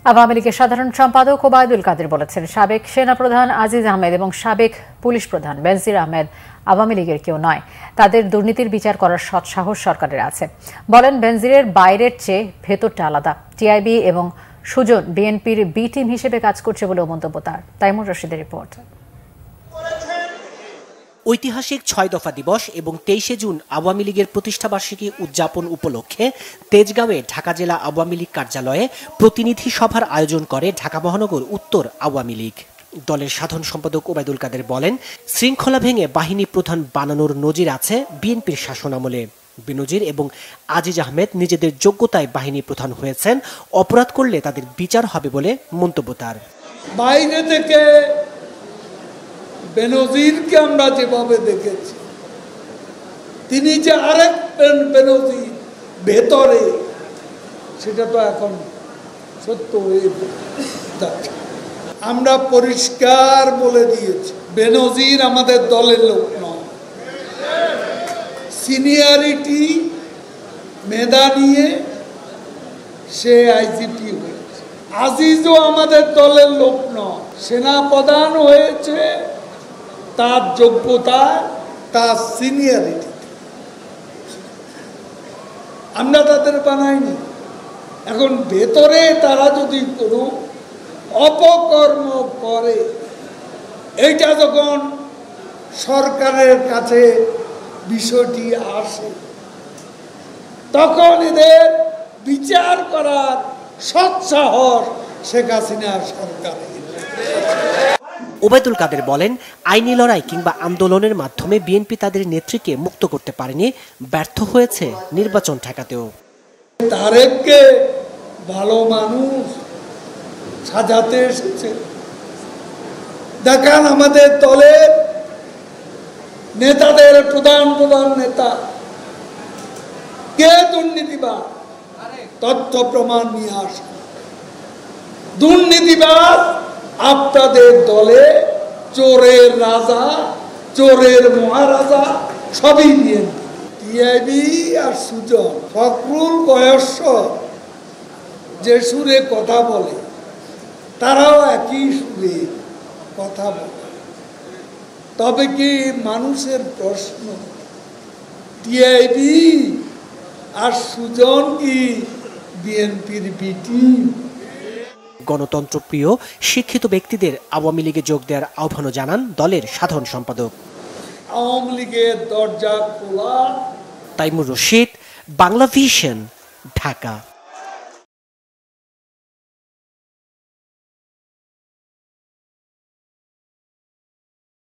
আওয়ামী লীগের সাধারণ সম্পাদক ওবায়দুল কাদের বলেছেন, সাবেক সেনাপ্রধান আজিজ আহমেদ এবং সাবেক পুলিশ প্রধান বেনজির আহমেদ আওয়ামী লীগের কেউ নয়। তাদের দুর্নীতির বিচার করার সৎ সাহস সরকারের আছে। বলেন, বেনজিরের বাইরের চেয়ে ভেতরটা আলাদা। টিআইবি এবং সুজন বিএনপির বি টিম হিসেবে কাজ করছে বলেও মন্তব্য তার। তাইমুর রশিদের রিপোর্ট। ঐতিহাসিক ৬ দফা দিবস এবং ২৩শে জুন আওয়ামী লীগের প্রতিষ্ঠাবার্ষিকী উদযাপন উপলক্ষে তেজগাঁওয়ে ঢাকা জেলা আওয়ামী লীগ কার্যালয়ে প্রতিনিধি সভার আয়োজন করে ঢাকা মহানগর উত্তর আওয়ামী লীগ। দলের সাধারণ সম্পাদক ওবায়দুল কাদের বলেন, শৃঙ্খলা ভেঙে বাহিনী প্রধান বানানোর নজির আছে বিএনপির শাসনামলে। বেনজির এবং আজিজ আহমেদ নিজেদের যোগ্যতায় বাহিনী প্রধান হয়েছেন, অপরাধ করলে তাদের বিচার হবে বলে মন্তব্য তার। বাইরে থেকে বেনজিরকে আমরা যেভাবে দেখেছি, তিনি যে আরেক বেনজির ভেতরে, সেটা তো এখন সত্য হয়ে যাচ্ছে। আমরা পরিষ্কার বলে দিয়েছি, বেনজির আমাদের দলের লোক নয়। সিনিয়রিটি মেধা নিয়ে সে আইজিপি হয়েছে। আজিজও আমাদের দলের লোক নয়, সেনাপ্রধান হয়েছে তার যোগ্যতা, তার সিনিয়রিটি। আমরা তাদের বানাইনি। এখন ভেতরে তারা যদি কোনো অপকর্ম করে, এইটা যখন সরকারের কাছে বিষয়টি আসে, তখন এদের বিচার করার সৎসাহস শেখ হাসিনার সরকারের। ওবায়দুল কাদের বলেন, আইনি লড়াই কিংবা আন্দোলনের মাধ্যমে বিএনপি তাদের নেত্রীকে মুক্ত করতে পারেনি, ব্যর্থ হয়েছে নির্বাচন ঠেকাতেও। তারেককে ভালো মানুষ সাজাতে এসেছে। দেখান আমাদের দলের নেতাদের প্রধান নেতা কে দুর্নীতিবাদ, তথ্য প্রমাণ নিয়ে আসে। দুর্নীতিবাদ আপনাদের দলে চোরের রাজা, চোরের মহারাজা সবই নিয়ে। টিআইবি আর সুজন, ফখরুল গয়েশ্বর যে সুরে কথা বলে, তারাও একই সুরে কথা বলে। তবে কি মানুষের প্রশ্ন, টিআইবি আর সুজন কি বিএনপির বি টিম? গণতন্ত্রপ্রিয় শিক্ষিত ব্যক্তিদের আওয়ামী লীগে যোগ দেওয়ার আহ্বানও জানান দলের সাধারণ সম্পাদক। আওয়ামী লীগের দরজা খোলা। তাইমুর রশিদ, বাংলা ভিশন, ঢাকা।